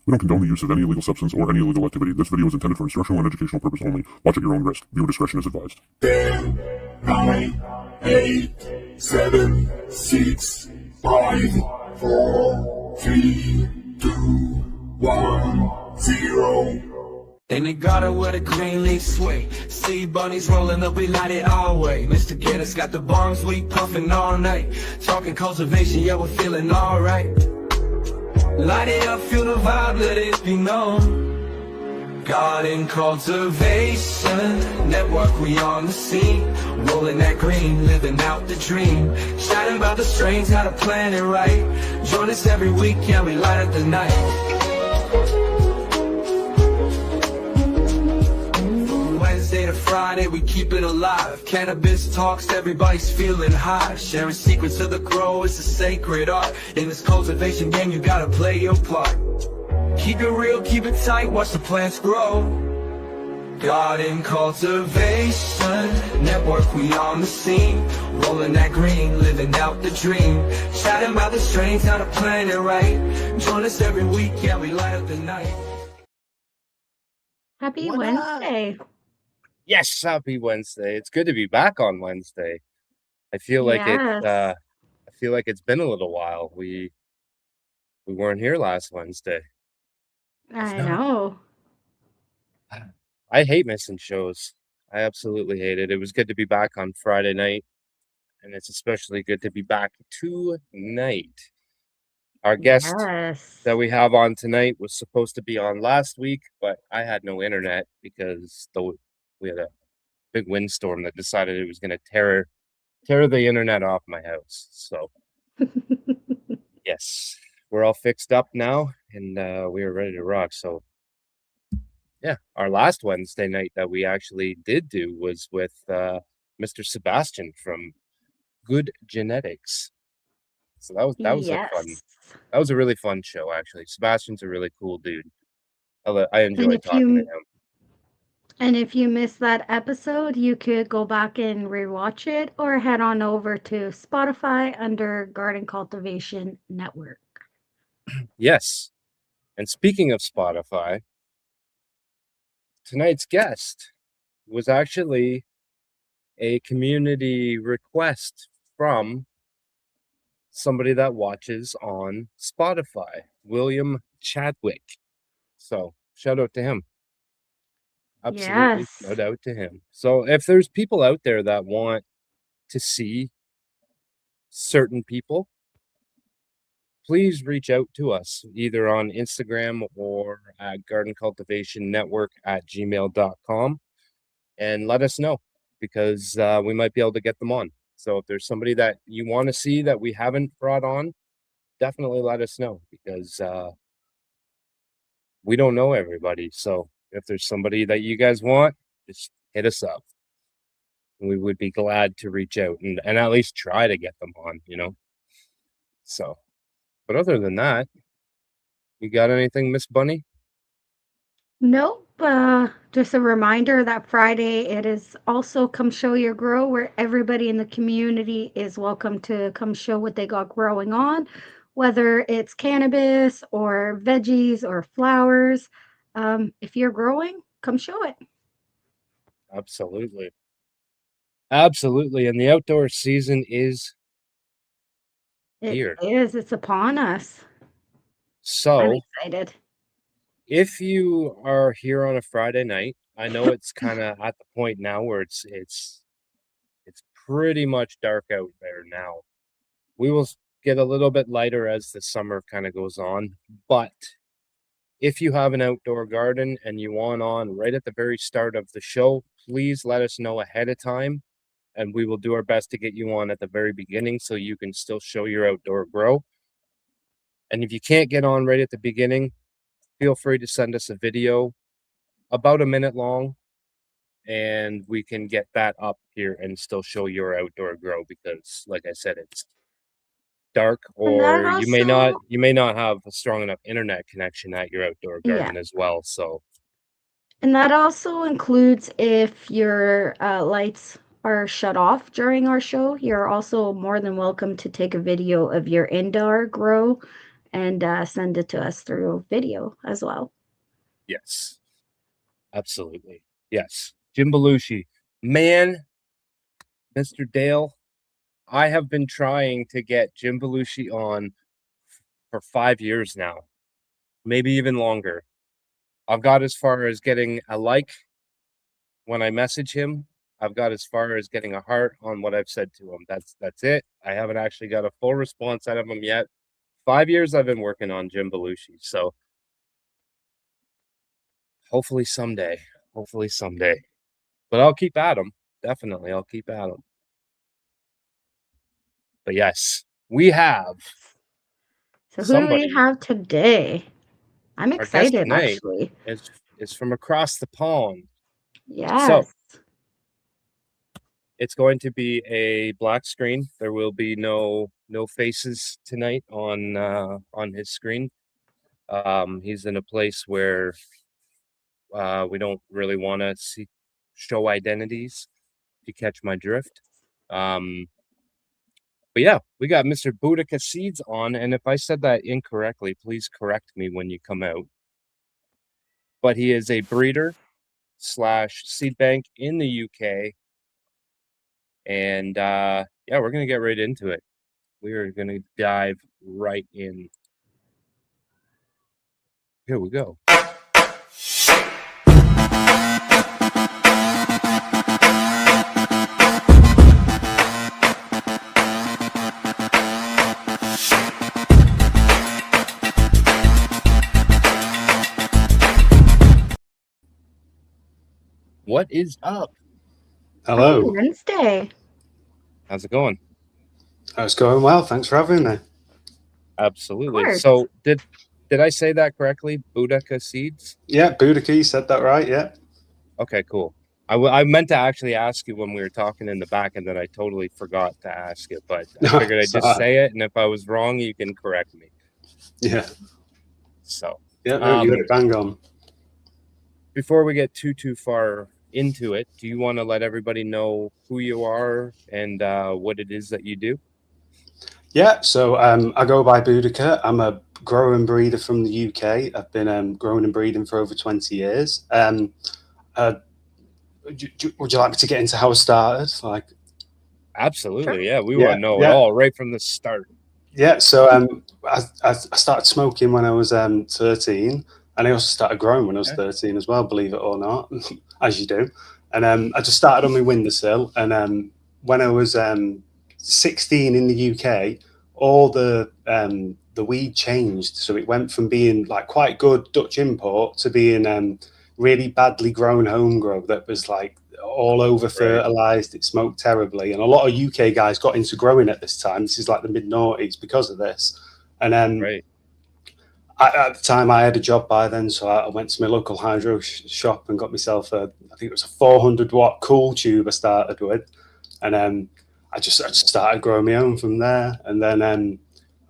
We don't condone the use of any illegal substance or any illegal activity. This video is intended for instructional and educational purpose only. Watch at your own risk. Viewer discretion is advised. 10, 9, 8, 7, 6, 5, 4, 3, 2, 1, 0. In the garden where the green leaves sway, see bunnies rolling up, we light it all way. Mr. Guinness got the bombs, we puffin' all night. Talking cultivation, yeah, we're feeling alright. Light it up, feel the vibe, let it be known. Garden cultivation network, we on the scene. Rolling that green, living out the dream. Chatting about the strains, how to plan it right. Join us every week, yeah, we light up the night. Wednesday to Friday, we keep it alive. Cannabis talks, everybody's feeling high. Sharing secrets of the grow, it's a sacred art. In this cultivation game, you gotta play your part. Keep it real, keep it tight, watch the plants grow. Garden cultivation network, we on the scene. Rolling that green, living out the dream. Chatting about the strains, how to plan it right. Join us every week, yeah, we light up the night. Happy What up? Wednesday. Yes, happy Wednesday. It's good to be back on Wednesday. I feel like Yes. I feel like it's been a little while. We weren't here last Wednesday. I not- know. I hate missing shows. I absolutely hate it. It was good to be back on Friday night, and it's especially good to be back tonight. Our guest Yes. that we have on tonight was supposed to be on last week, but I had no internet because we had a big windstorm that decided it was going to tear the internet off my house. So yes, we're all fixed up now, and we are ready to rock. So yeah, our last Wednesday night that we actually did do was with Mr. Sebastian from Good Genetics. So that was Yes. that was a really fun show, actually. Sebastian's a really cool dude. I And enjoy if talking to you him. and if you missed that episode, you could go back and rewatch it or head on over to Spotify under Garden Cultivation Network. Yes. And speaking of Spotify, tonight's guest was actually a community request from somebody that watches on Spotify, William Chadwick. So shout out to him. Absolutely, Yes. no doubt to him. So if there's people out there that want to see certain people, please reach out to us either on Instagram or at gardencultivationnetwork@gmail.com and let us know, because we might be able to get them on. So if there's somebody that you want to see that we haven't brought on, definitely let us know, because we don't know everybody. So if there's somebody that you guys want, just hit us up. We would be glad to reach out and at least try to get them on, So, but other than that, you got anything, Miss Bunny? Nope. Just a reminder that Friday it is also Come Show Your Grow, where everybody in the community is welcome to come show what they got growing on, whether it's cannabis or veggies or flowers. If you're growing, come show it. Absolutely. Absolutely. And the outdoor season is here. It is. It's upon us. I'm So excited. if you are here on a Friday night, I know it's kind of at the point now where it's pretty much dark out there now. We will get a little bit lighter as the summer kind of goes on, but if you have an outdoor garden and you want on right at the very start of the show, please let us know ahead of time, and we will do our best to get you on at the very beginning so you can still show your outdoor grow. And if you can't get on right at the beginning, feel free to send us a video about a minute long, and we can get that up here and still show your outdoor grow, because like I said, it's dark, or you may not have a strong enough internet connection at your outdoor garden as well. So, and that also includes if your lights are shut off during our show, you're also more than welcome to take a video of your indoor grow and send it to us through video as well. Yes, absolutely. Yes, Jim Belushi, man, Mr. Dale. I have been trying to get Jim Belushi on for 5 years now, maybe even longer. I've got as far as getting a like when I message him. I've got as far as getting a heart on what I've said to him. That's it. I haven't actually got a full response out of him yet. 5 years I've been working on Jim Belushi, so hopefully someday. Hopefully someday. But I'll keep at him. Definitely, I'll keep at him. But yes, we have So who do we somebody. have today? I'm Our guest excited, tonight actually. is from across the pond. So Yes. it's going to be a black screen. There will be no faces tonight on his screen. He's in a place where we don't really want to show identities, if you catch my drift. But yeah, we got Mr. Boudica Seeds on, and if I said that incorrectly, please correct me when you come out. But he is a breeder / seed bank in the UK. And yeah, we're gonna get right into it. We are gonna dive right in. Here we go. What is up? Hello. Happy Wednesday. How's it going? It's going well. Thanks for having me. Absolutely. course. So did I say that correctly? Boudica Seeds? Yeah, Boudica, you said that right. Yeah. Okay, cool. I meant to actually ask you when we were talking in the back, and then I totally forgot to ask it. But I figured I'd just say it, and if I was wrong, you can correct me. Yeah. So Yeah, no, you got it bang on. before we get too far into it, do you want to let everybody know who you are and what it is that you do? Yeah, so I go by Boudica. I'm a grower and breeder from the UK. I've been growing and breeding for over 20 years. Would you like me to get into how I started? Absolutely. Sure. Yeah, we Yeah, want to know it yeah. all right from the start. Yeah, so I started smoking when I was 13, and I also started growing when I was 13 as well, believe it or not, as you do. And I just started on my windowsill, and when I was 16 in the UK, all the weed changed. So it went from being like quite good Dutch import to being really badly grown home grow that was like all over fertilized. It smoked terribly, and a lot of UK guys got into growing at this time. This is like the mid-noughties because of this. And Right. at the time, I had a job by then, so I went to my local hydro shop and got myself I think it was a 400-watt cool tube I started with, and I just started growing my own from there. And then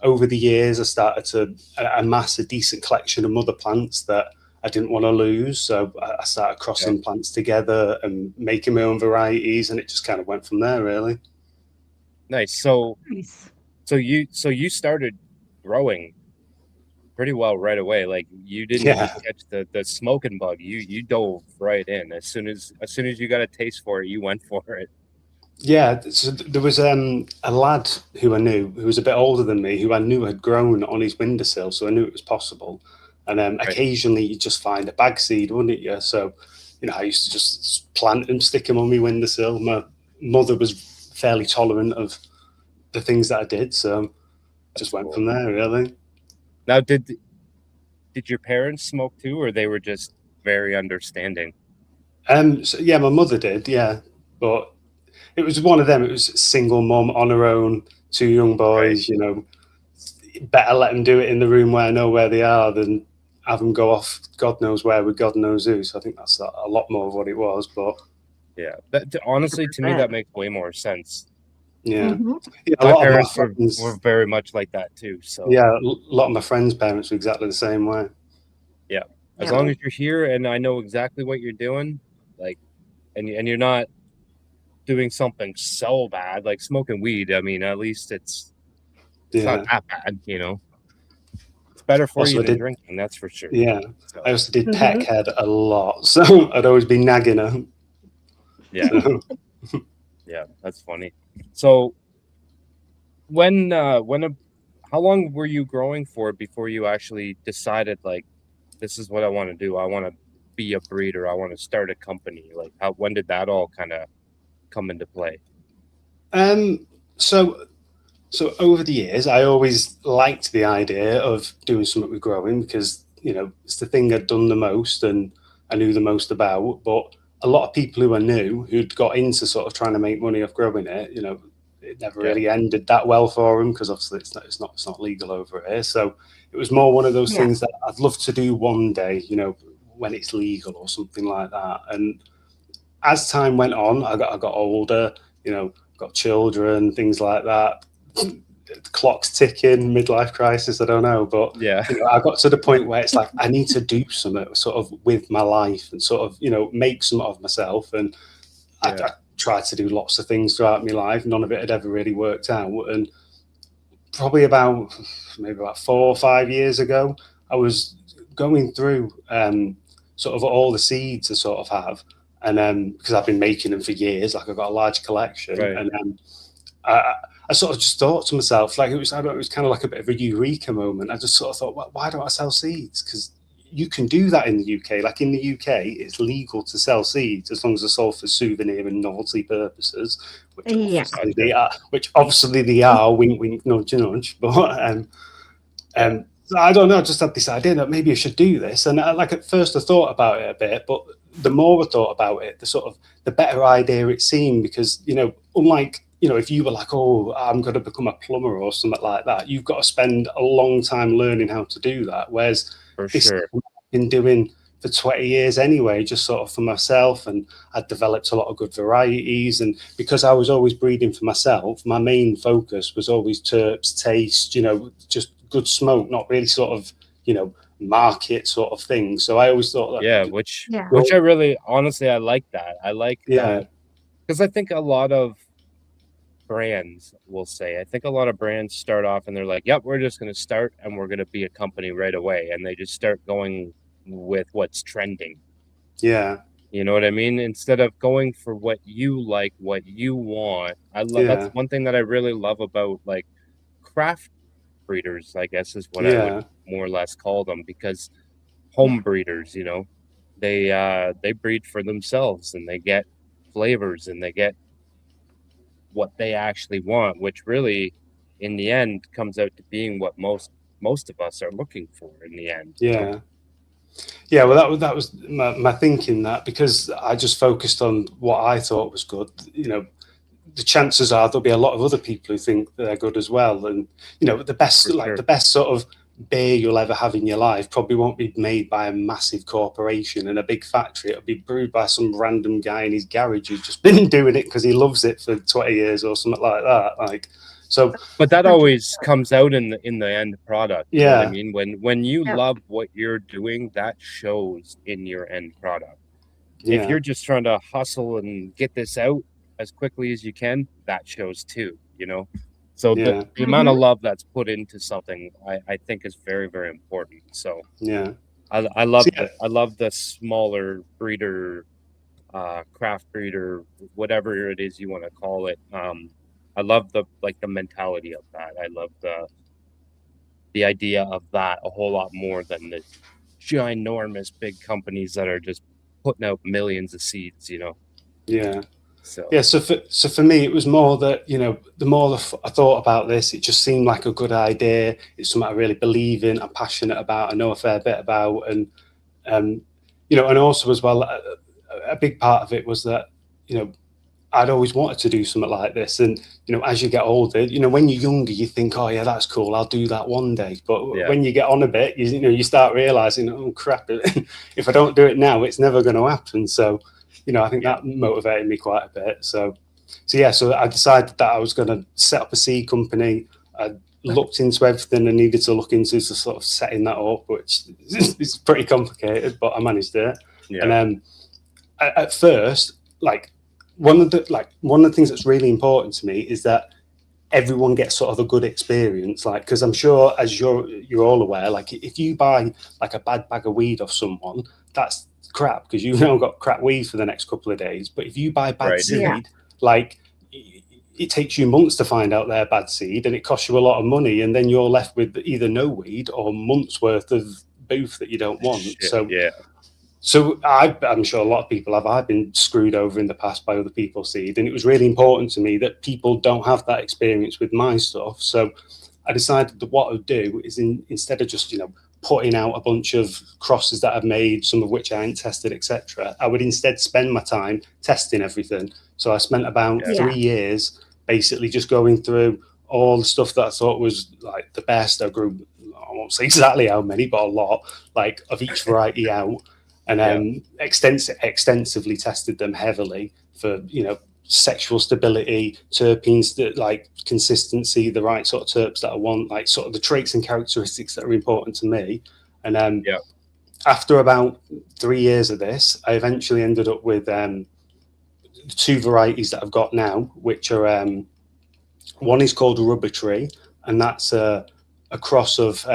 over the years, I started to amass a decent collection of mother plants that I didn't want to lose. So I started crossing plants together and making my own varieties, and it just kind of went from there, really. Nice. So Nice. you started growing pretty well right away. Like you didn't just catch the smoking bug. You dove right in as soon as you got a taste for it. You went for it. Yeah, so there was a lad who I knew who was a bit older than me, who I knew had grown on his windowsill, so I knew it was possible. And occasionally you just find a bag seed, wouldn't you? So, I used to just plant them, stick them on my windowsill. My mother was fairly tolerant of the things that I did, so just went from there, really. Now, did your parents smoke too, or they were just very understanding? So yeah, my mother did, yeah, but it was one of them. It was single mom on her own, 2 young boys. Better let them do it in the room where I know where they are than have them go off God knows where with God knows who. So I think that's a lot more of what it was. But yeah, honestly, to me, that makes way more sense. Yeah, my parents were very much like that too. So yeah, a lot of my friends' parents were exactly the same way. Yeah, as long as you're here and I know exactly what you're doing, like, and you're not doing something so bad like smoking weed. I mean, at least it's not that bad, better for Also, you I than did, drinking, that's for sure. yeah. So, I also did Mhm. peck head a lot, so I'd always be nagging her. yeah, So, yeah, that's funny. So how long were you growing for before you actually decided like this is what I want to do? I want to be a breeder. I want to start a company. Like when did that all kind of come into play? um, so So over the years, I always liked the idea of doing something with growing because, it's the thing I'd done the most and I knew the most about. But a lot of people who I knew who'd got into sort of trying to make money off growing it, it never Yeah, really ended that well for them because obviously it's not legal over here. So it was more one of those Yeah. things that I'd love to do one day, when it's legal or something like that. And as time went on, I got older, got children, things like that. The clock's ticking, midlife crisis, I don't know. But, yeah, I got to the point where it's like, I need to do something sort of with my life and sort of, make something of myself. And I yeah, tried to do lots of things throughout my life. None of it had ever really worked out. And probably maybe about 4 or 5 years ago, I was going through sort of all the seeds I sort of have, and because I've been making them for years, like I've got a large collection, right, and I, I sort of just thought to myself, like I don't know, it was kind of like a bit of a eureka moment. I just sort of thought, why don't I sell seeds? Because you can do that in the UK. Like in the UK, it's legal to sell seeds as long as they're sold for souvenir and novelty purposes, which Yeah. obviously they are. Which obviously they are. Wink, wink, nudge, nudge. But yeah, so I don't know. I just had this idea that maybe I should do this, and like at first I thought about it a bit, but the more I thought about it, the better idea it seemed because unlike if you were like, oh, I'm going to become a plumber or something like that, you've got to spend a long time learning how to do that. Whereas for this sure. I've been doing for 20 years anyway, just sort of for myself, and I developed a lot of good varieties. And because I was always breeding for myself, my main focus was always terps, taste, just good smoke, not really sort of, market sort of thing. So I always thought Yeah, that, Yeah. which I really honestly I like that. I like yeah, that because I think a lot of brands will say, I think a lot of brands start off and they're like, yep, we're just going to start and we're going to be a company right away. And they just start going with what's trending. yeah, You know what I mean? Instead of going for what you like, what you want. I love that's yeah, one thing that I really love about like craft breeders, I guess is what I would yeah, more or less call them, because Yeah. home breeders, they breed for themselves and they get flavors and they get what they actually want, which really in the end comes out to being what most of us are looking for in the end. yeah. Yeah, well, that was my thinking, that because I just focused on what I thought was good. The chances are there'll be a lot of other people who think they're good as well, and the best For like sure. the best sort of beer you'll ever have in your life probably won't be made by a massive corporation in a big factory. It'll be brewed by some random guy in his garage who's just been doing it because he loves it for 20 years or something like that. Like, so But that 100. always comes out in the end product. You know what I yeah, mean? When you Yep. love what you're doing, that shows in your end product. If yeah, you're just trying to hustle and get this out as quickly as you can, that shows too. So yeah, the amount of Mhm. love that's put into something, I think is very, very important. So yeah. I So love yeah, the smaller breeder, craft breeder, whatever it is you want to call it. I love the mentality of that. I love the idea of that a whole lot more than the ginormous big companies that are just putting out millions of seeds. yeah. So Yeah, so for me, it was more that the more I thought about this, it just seemed like a good idea. It's something I really believe in. I'm passionate about. I know a fair bit about, and um, and also as well, a big part of it was that you know I'd always wanted to do something like this. And as you get older, when you're younger, you think, oh yeah, that's cool, I'll do that one day. But yeah, when you get on a bit, you start realizing, oh crap, if I don't do it now, it's never going to happen. So I think yeah, that motivated me quite a bit. So I decided that I was going to set up a seed company. I looked into everything I needed to look into to sort of setting that up, which is pretty complicated, but I managed it. And yeah, then at first, like one of the things that's really important to me is that everyone gets sort of a good experience. Like, because I'm sure, as you're all aware, like if you buy like a bad bag of weed off someone, that's crap because you've now got crap weed for the next couple of days. But if you buy bad Right. seed, Yeah. like it takes you months to find out they're bad seed, and it costs you a lot of money, and then you're left with either no weed or months worth of booth that you don't want. Shit, So yeah. so I'm sure a lot of people have. I've been screwed over in the past by other people's seed, and it was really important to me that people don't have that experience with my stuff. So I decided that what I'd do is instead of just putting out a bunch of crosses that I've made, some of which I ain't tested, etc., I would instead spend my time testing everything. So I spent about Yeah. 3 years basically just going through all the stuff that I thought was like the best. I grew, I won't say exactly how many, but a lot, like of each variety out. And extensively tested them heavily for sexual stability, terpenes, that like consistency, the right sort of terps that I want, like sort of the traits and characteristics that are important to me. And after about 3 years of this, I eventually ended up with the 2 varieties that I've got now, which are one is called Rubber Tree, and that's a cross of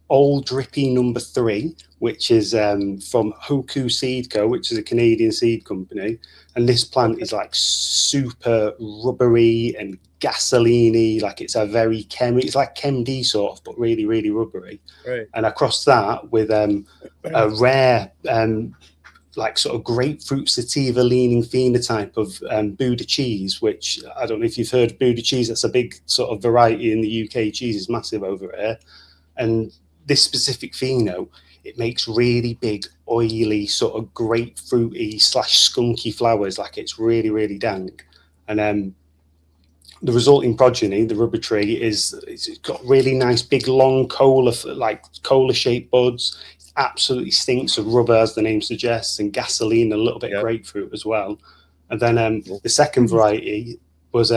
Old Drippy number 3, which is from Hoku Seed Co., which is a Canadian seed company. And this plant is like super rubbery and gasoline-y, like it's a very it's like Chem D sort of, but really, really rubbery. Right. And I crossed that with a rare like sort of grapefruit sativa leaning phenotype of Boudica cheese, which I don't know if you've heard of Boudica cheese. That's a big sort of variety in the UK. Cheese is massive over here. And this specific pheno, it makes really big, oily, sort of grapefruity / skunky flowers. Like it's really, really dank. And the resulting progeny, the Rubber Tree, it's got really nice, big, long cola shaped buds. Absolutely stinks of rubber, as the name suggests, and gasoline, a little bit of grapefruit as well. And then the second variety was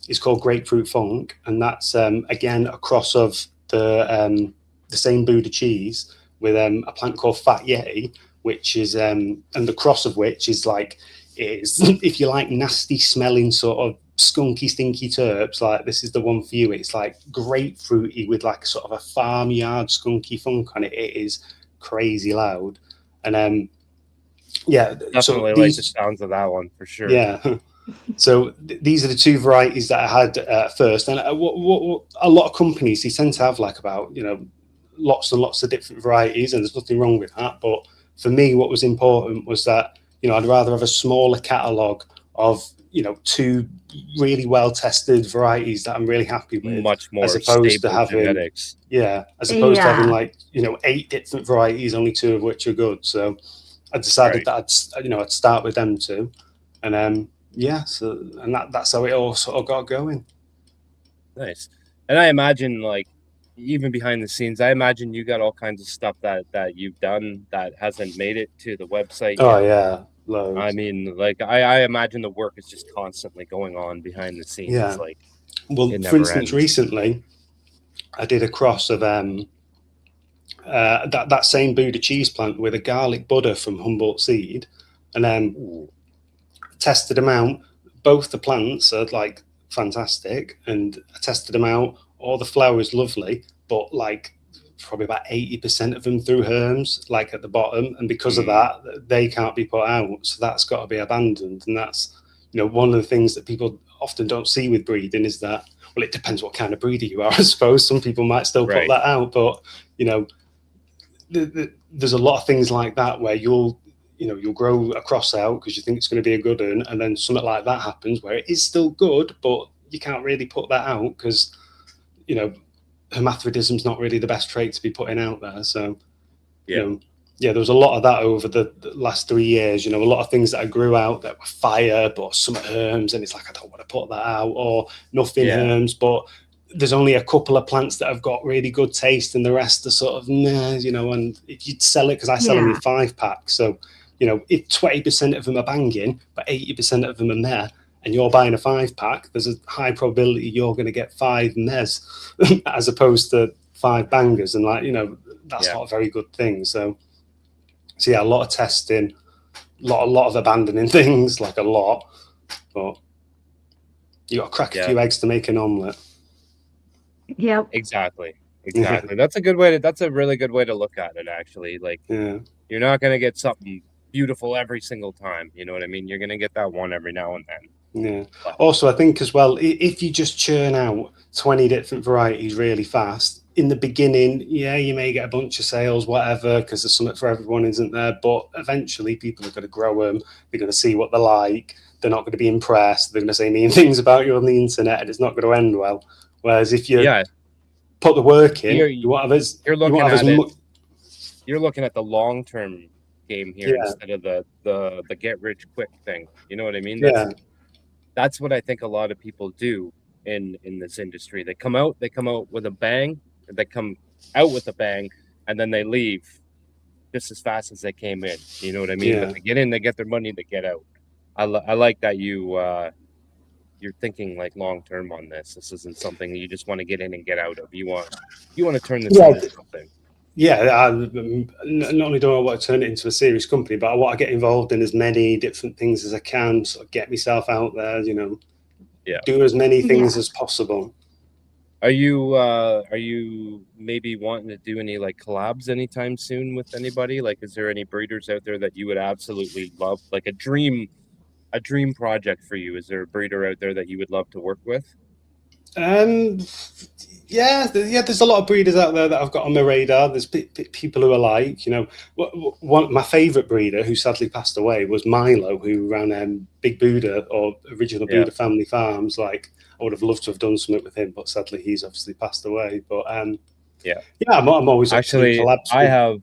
is called Grapefruit Funk, and that's again a cross of the same Boudica cheese with a plant called Fat Yeti, which is and the cross of which is like if you like nasty smelling sort of skunky, stinky terps, like this is the one for you. It's like grapefruity with like sort of a farmyard skunky funk on it. It is crazy loud. And definitely so like the sounds of that one for sure. Yeah. So these are the 2 varieties that I had first. And what a lot of companies, they tend to have like about lots and lots of different varieties, and there's nothing wrong with that. But for me, what was important was that I'd rather have a smaller catalogue of 2 really well tested varieties that I'm really happy with, much more as opposed to having genetics. as opposed to having like 8 different varieties, only 2 of which are good. So I decided that I'd start with them 2, and that's how it all sort of got going. Nice. And I imagine, like, even behind the scenes, I imagine you got all kinds of stuff that you've done that hasn't made it to the website yet. Yeah, loads. I mean, like, I imagine the work is just constantly going on behind the scenes. Yeah. Like, well, for instance, recently I did a cross of that same Boudica cheese plant with a garlic butter from Humboldt Seed, and then tested them out. Both the plants are like fantastic, and I tested them out. All the flowers lovely, but like probably about 80% of them through herms, like at the bottom, and because of that, they can't be put out. So that's got to be abandoned, and that's one of the things that people often don't see with breeding is that, well, it depends what kind of breeder you are, I suppose. Some people might still put that out, but there's a lot of things like that where you'll grow a cross out because you think it's going to be a good one, and then something like that happens where it is still good, but you can't really put that out because hermaphrodism is not really the best trait to be putting out there. So there was a lot of that over the last 3 years. A lot of things that I grew out that were fire, but some herms, and it's like I don't want to put that out, or nothing herms, but there's only a couple of plants that have got really good taste, and the rest are sort of nah, and if you'd sell it, because I sell them in 5-packs, so if 20% of them are banging, but 80% of them are meh, and you're buying a 5-pack, there's a high probability you're going to get 5 mehs as opposed to 5 bangers, and that's not a very good thing. So a lot of testing, a lot of abandoning things, like a lot, but You got to crack a Yeah. few eggs to make an omelette. Yep. Exactly. That's a good way to. That's a really good way to look at it. Actually, like Yeah. you're not gonna get something beautiful every single time. You know what I mean? You're gonna get that one every now and then. Yeah. But, Also, I think as well, if you just churn out 20 different varieties really fast, in the beginning, yeah, you may get a bunch of sales, whatever, because there's something for everyone, isn't there? But eventually, people are going to grow them. They're going to see what they're like. They're not going to be impressed. They're going to say mean things about you on the internet, and it's not going to end well. Whereas if you yeah, put the work in, you're you won't have as you're you won't looking have as at it. much. You're looking at the long term game here Yeah. instead of the get rich quick thing. You know what I mean? Yeah. That's what I think a lot of people do in this industry. They come out with a bang, they come out with a bang, and then they leave just as fast as they came in. You know what I mean? Yeah. But they get in, they get their money, they get out. I like that you're thinking like long term on this. This isn't something you just want to get in and get out of. You want to turn this into something. Yeah, not only do I want to turn it into a serious company, but I want to get involved in as many different things as I can, sort of get myself out there, you know, do as many things as possible. Are you maybe wanting to do any like collabs anytime soon with anybody? Like, is there any breeders out there that you would absolutely love, like a dream project for you? Is there a breeder out there that you would love to work with? Yeah, there's a lot of breeders out there that I've got on my radar. There's people who are like, you know, my favourite breeder who sadly passed away was Milo, who ran Big Buddha or original Buddha Family Farms. Like, I would have loved to have done something with him, but sadly he's obviously passed away. But I'm always actually collabs.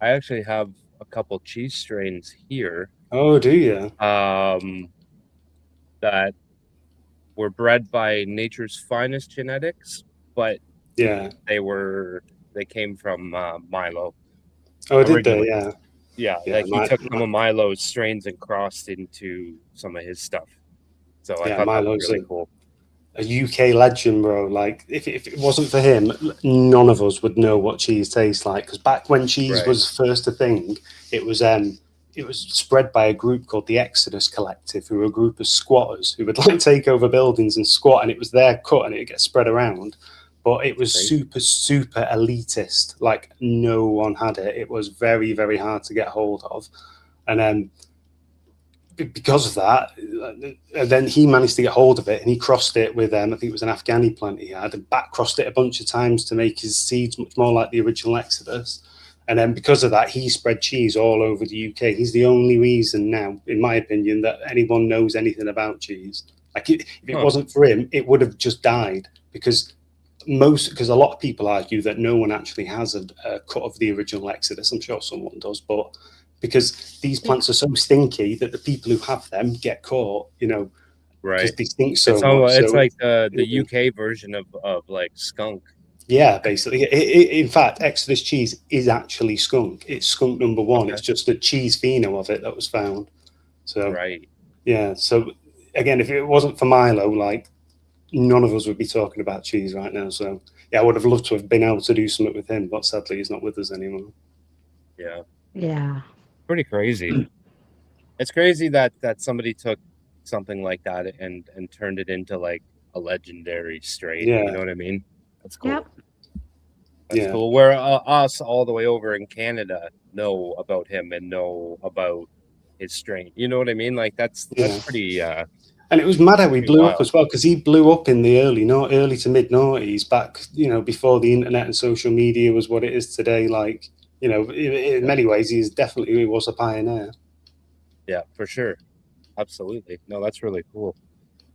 I actually have a couple cheese strains here. Oh, do you? That were bred by Nature's Finest Genetics, but yeah, they came from Milo. Oh, did they? Yeah. Yeah, like he took some of Milo's strains and crossed into some of his stuff. So I thought that was really cool. A UK legend, bro. Like, if it wasn't for him, none of us would know what cheese tastes like. Because back when cheese was first a thing, it was spread by a group called the Exodus Collective, who were a group of squatters who would like take over buildings and squat, and it was their cut and it gets spread around. But it was super elitist. Like, no one had it. It was very, very hard to get hold of. And then because of that, and then he managed to get hold of it, and he crossed it with I think it was an Afghani plant he had, and back crossed it a bunch of times to make his seeds much more like the original Exodus. And then because of that, he spread cheese all over the UK. He's the only reason now, in my opinion, that anyone knows anything about cheese. Like, if it wasn't for him, it would have just died, because a lot of people argue that no one actually has a cut of the original Exodus. I'm sure someone does, but because these plants are so stinky that the people who have them get caught, you know, because they stink so much. It's like the UK version of like skunk. Yeah, basically. In fact, Exodus cheese is actually skunk. It's skunk number one. It's just the cheese pheno of it that was found. So yeah. So again, if it wasn't for Milo, like, none of us would be talking about cheese right now. So yeah, I would have loved to have been able to do something with him, but sadly he's not with us anymore. Yeah. Pretty crazy. It's crazy that somebody took something like that and turned it into like a legendary strain. You know what I mean? That's cool. Yep. That's cool. Where us all the way over in Canada know about him and know about his strain. You know what I mean? Like, that's pretty. And it was mad how he blew up as well, because he blew up in the early to mid noughties, back, you know, before the internet and social media was what it is today. Like, you know, in many ways, he was a pioneer. Yeah, for sure. Absolutely. No, that's really cool.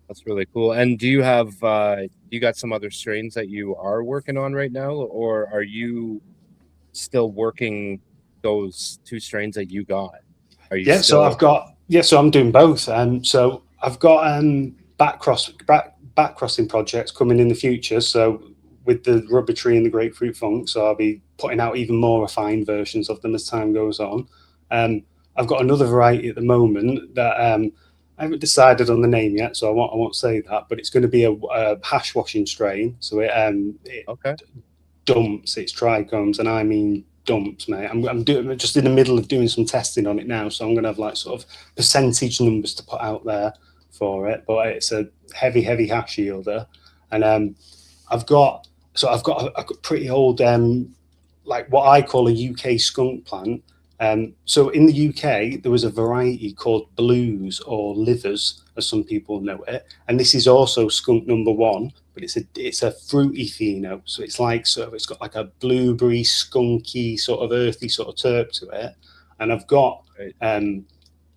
That's really cool. And do you have you got some other strains that you are working on right now, or are you still working those two strains that you got? Are you so I'm doing both. So I've got back crossing projects coming in the future. So with the rubber tree and the grapefruit funk, so I'll be putting out even more refined versions of them as time goes on. I've got another variety at the moment that I haven't decided on the name yet, so I won't say that, but it's going to be a hash washing strain. So it dumps its trichomes, and I mean dumps, mate. I'm just in the middle of doing some testing on it now, so I'm going to have like sort of percentage numbers to put out there for it, but it's a heavy hash yielder. And I've got a pretty old like what I call a UK skunk plant. So in the UK, there was a variety called blues or livers, as some people know it, and this is also skunk number one, but it's a fruity pheno. So it's like it's got like a blueberry, skunky, sort of earthy sort of terp to it. And I've got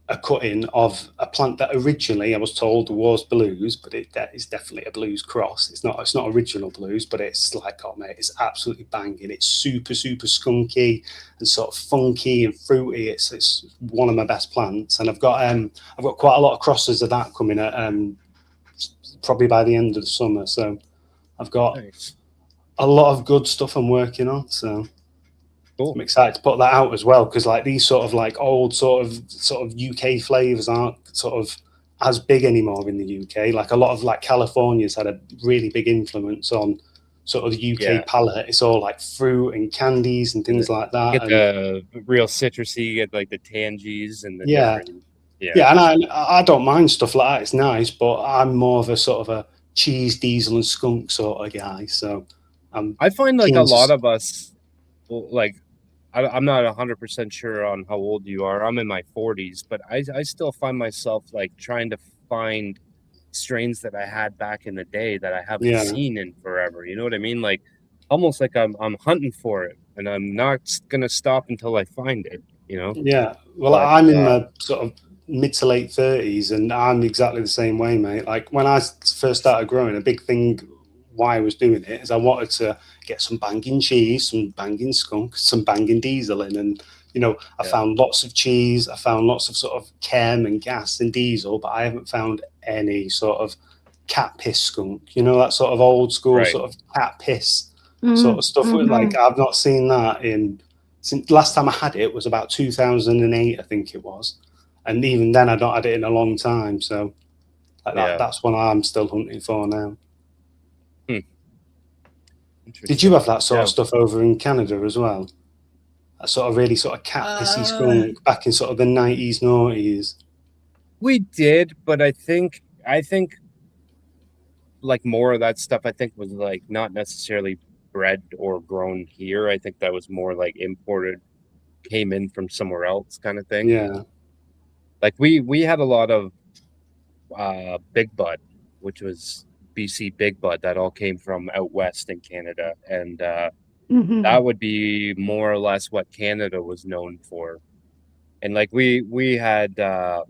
a cutting of a plant that originally I was told was blues, but that is definitely a blues cross. It's not original blues, but it's like, oh mate, it's absolutely banging. It's super skunky and sort of funky and fruity. It's one of my best plants, and I've got quite a lot of crosses of that coming at probably by the end of the summer. So I've got a lot of good stuff I'm working on. So cool. I'm excited to put that out as well, because like these sort of like old sort of UK flavors aren't sort of as big anymore in the UK. Like a lot of like California's had a really big influence on sort of the UK palate. It's all like fruit and candies and things like that. Get the real citrusy, get like the tangies and the different. And I don't mind stuff like that. It's nice, but I'm more of a sort of a cheese, diesel, and skunk sort of guy. So I find like a lot of us, like I'm not 100% sure on how old you are. I'm in my 40s, but I still find myself like trying to find strains that I had back in the day that I haven't seen in forever. You know what I mean? Like almost like I'm hunting for it, and I'm not gonna stop until I find it. You know? Yeah. Well, but, I'm in my sort of mid to late 30s, and I'm exactly the same way, mate. Like when I first started growing, a big thing why I was doing it is I wanted to get some banging cheese, some banging skunk, some banging diesel in, and you know I found lots of cheese, I found lots of sort of chem and gas and diesel, but I haven't found any sort of cat piss skunk, you know, that sort of old school sort of cat piss sort of stuff. Like I've not seen that since last time I had it was about 2008, I think it was, and even then I'd not had it in a long time. So like that's what I'm still hunting for now. Did you have that sort of stuff over in Canada as well? That sort of really sort of cat pissy skunk back in sort of the 90s, noughties? We did, but I think like more of that stuff I think was like not necessarily bred or grown here. I think that was more like imported, came in from somewhere else kind of thing. Yeah. Like we had a lot of Big Bud, which was BC Big Bud, that all came from out west in Canada, and that would be more or less what Canada was known for. And like we had I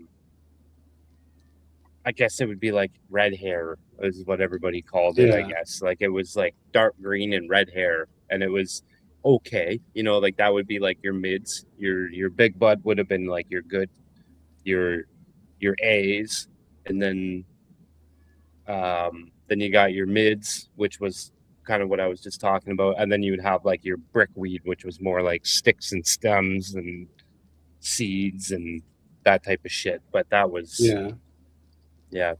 guess it would be like red hair is what everybody called it. I guess like it was like dark green and red hair, and it was okay, you know, like that would be like your mids. Your Big Bud would have been like your good, your A's, and then you got your mids, which was kind of what I was just talking about, and then you would have like your brickweed, which was more like sticks and stems and seeds and that type of shit. But that was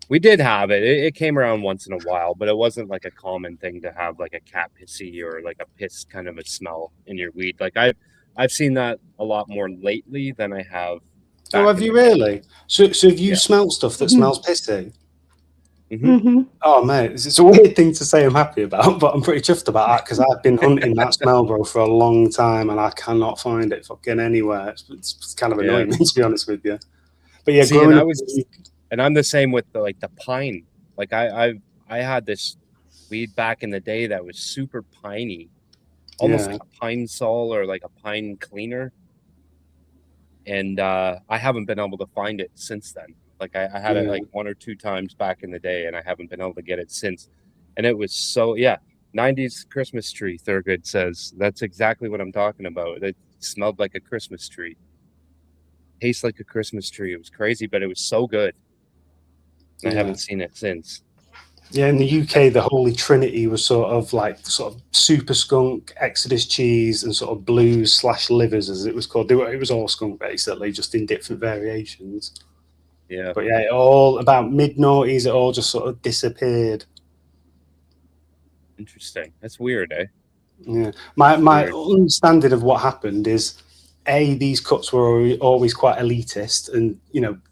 we did have it. It came around once in a while, but it wasn't like a common thing to have like a cat pissy or like a piss kind of a smell in your weed. Like I've seen that a lot more lately than I have. Oh, have you really? So have you smelled stuff that smells pissy? Oh mate, it's a weird thing to say I'm happy about, but I'm pretty chuffed about that because I've been hunting that smell, bro, for a long time, and I cannot find it fucking anywhere. It's kind of annoying me, to be honest with you. But yeah, and I'm the same with the pine. Like I had this weed back in the day that was super piney, almost like a pine sol or like a pine cleaner, and I haven't been able to find it since then. Like I had it like 1 or 2 times back in the day, and I haven't been able to get it since. And it was 90s Christmas tree. Thurgood says that's exactly what I'm talking about. It smelled like a Christmas tree, tastes like a Christmas tree. It was crazy, but it was so good. And I haven't seen it since. Yeah, in the UK, the Holy Trinity was sort of super skunk, Exodus cheese, and sort of blues / livers, as it was called. It was all skunk basically, just in different variations. Yeah, but yeah, all about mid-noughties, it all just sort of disappeared. Interesting. That's weird, eh? Yeah. My understanding of what happened is these cuts were always quite elitist, and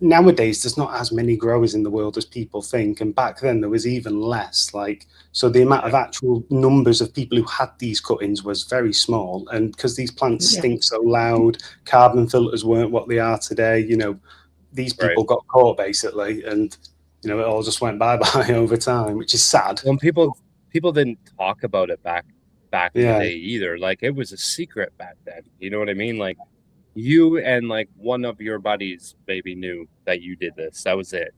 nowadays there's not as many growers in the world as people think, and back then there was even less. Like, so the amount of actual numbers of people who had these cuttings was very small, and because these plants stink so loud, carbon filters weren't what they are today. These people got caught basically, and it all just went bye-bye over time, which is sad. When people didn't talk about it back in the day either. Like, it was a secret back then. You know what I mean? Like, you and like one of your buddies maybe knew that you did this. That was it.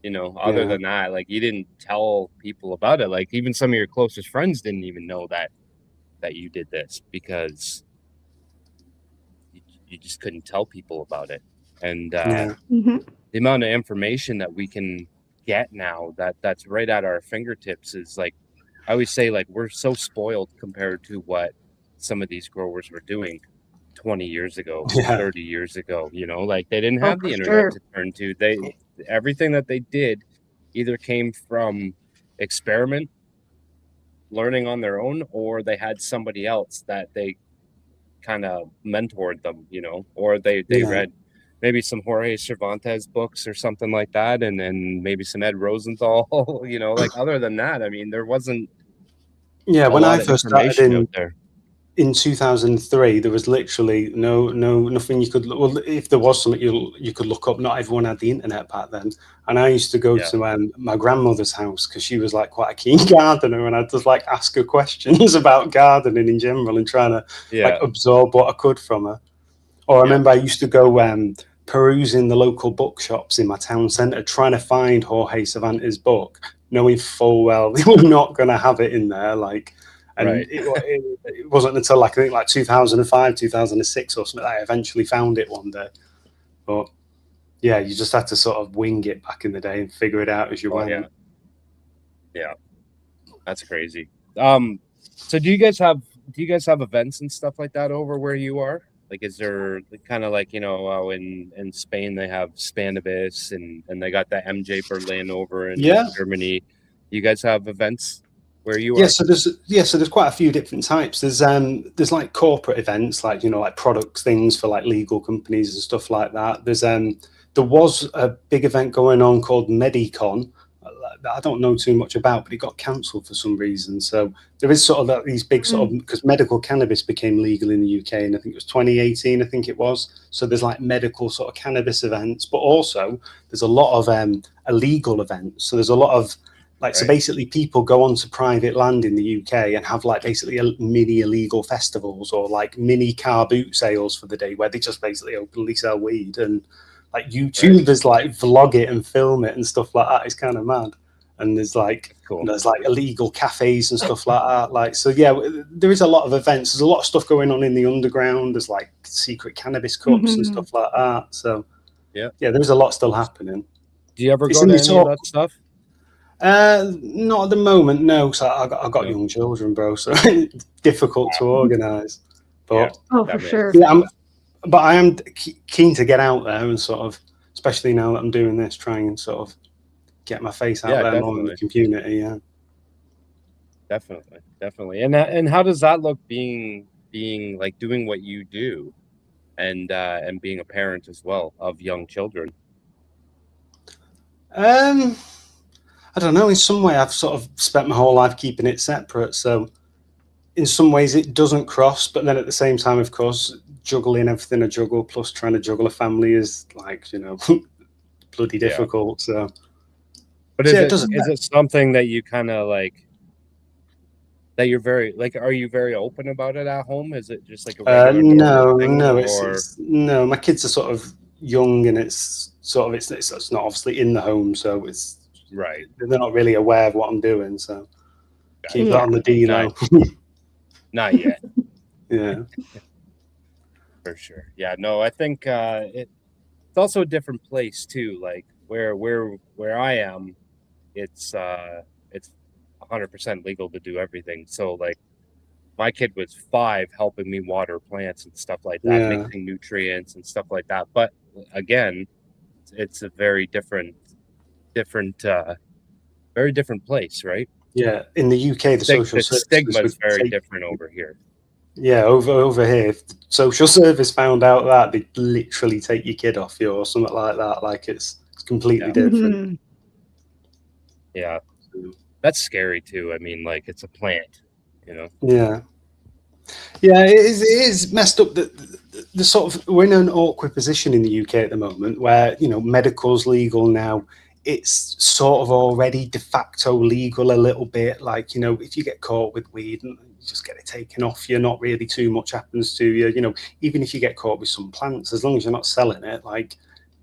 Other than that, like, you didn't tell people about it. Like, even some of your closest friends didn't even know that you did this, because you just couldn't tell people about it. And the amount of information that we can get now that's right at our fingertips is, like, I always say, like, we're so spoiled compared to what some of these growers were doing 20 years ago, 30 years ago. Like, they didn't have the internet to turn to. Everything that they did either came from experiment, learning on their own, or they had somebody else that they kind of mentored them, or they read maybe some Jorge Cervantes books or something like that, and then maybe some Ed Rosenthal. Like, other than that, I mean, there wasn't when I first started out there. In 2003, there was literally nothing you could. Well, if there was something you could look up, not everyone had the internet back then. And I used to go to my grandmother's house, because she was like quite a keen gardener, and I'd just like ask her questions about gardening in general and trying to like absorb what I could from her. Or I remember I used to go perusing the local bookshops in my town centre, trying to find Jorge Cervantes' book, knowing full well they were not going to have it in there, like. And it wasn't until I think like 2005, 2006 or something that I eventually found it one day. But yeah, you just had to sort of wing it back in the day and figure it out as you went. Yeah, that's crazy. So do you guys have events and stuff like that over where you are? Like, is there kind of like, in Spain they have Spanibus, and they got the MJ Berlin over in Germany. You guys have events where you are? So there's quite a few different types. There's like corporate events, like like products, things for like legal companies and stuff like that. There was a big event going on called Medicon that I don't know too much about, but it got cancelled for some reason. So there is sort of like these big sort of, because medical cannabis became legal in the UK, and I think it was 2018, I think it was. So there's like medical sort of cannabis events, but also there's a lot of illegal events. So there's a lot of so basically people go onto private land in the UK and have like basically mini illegal festivals, or like mini car boot sales for the day, where they just basically openly sell weed, and like YouTubers like vlog it and film it and stuff like that. It's kind of mad. And there's like there's like illegal cafes and stuff like that. Like, so yeah, there is a lot of events. There's a lot of stuff going on in the underground. There's like secret cannabis cups and stuff like that. So yeah, there's a lot still happening. Do you ever go to any of that stuff? Not at the moment, no. So I got young children, bro. So difficult to organise. But for sure. Yeah, but I am keen to get out there and sort of, especially now that I'm doing this, trying and sort of get my face out there more in the community. Yeah, definitely. And how does that look, being like doing what you do, and being a parent as well of young children? I don't know. In some way, I've sort of spent my whole life keeping it separate. So in some ways it doesn't cross, but then at the same time, of course, juggling everything I juggle, plus trying to juggle a family, is like, bloody difficult. So, but is it something that you kind of like, that you're very like, are you very open about it at home? Is it just like a regular thing, no, my kids are sort of young, and it's sort of it's not obviously in the home, so it's they're not really aware of what I'm doing, so keep that on the D-low. Not yet. Yeah, for sure. Yeah, no, I think it's also a different place too. Like where I am, it's 100% legal to do everything. So like, my kid was 5 helping me water plants and stuff like that, mixing nutrients and stuff like that. But again, it's a very different place, right? Yeah, in the UK, the social stigma is very different over here. Yeah, over here, if the social service found out that, they'd literally take your kid off you or something like that. Like it's completely Yeah. different. Mhm. Yeah, that's scary too. I mean, like it's a plant, you know. Yeah. Yeah, it is messed up that the sort of we're in an awkward position in the UK at the moment where, you know, medical's legal now. It's sort of already de facto legal a little bit. Like, you know, if you get caught with weed, you just get it taken off you. Not really too much happens to you. You know, even if you get caught with some plants, as long as you're not selling it, like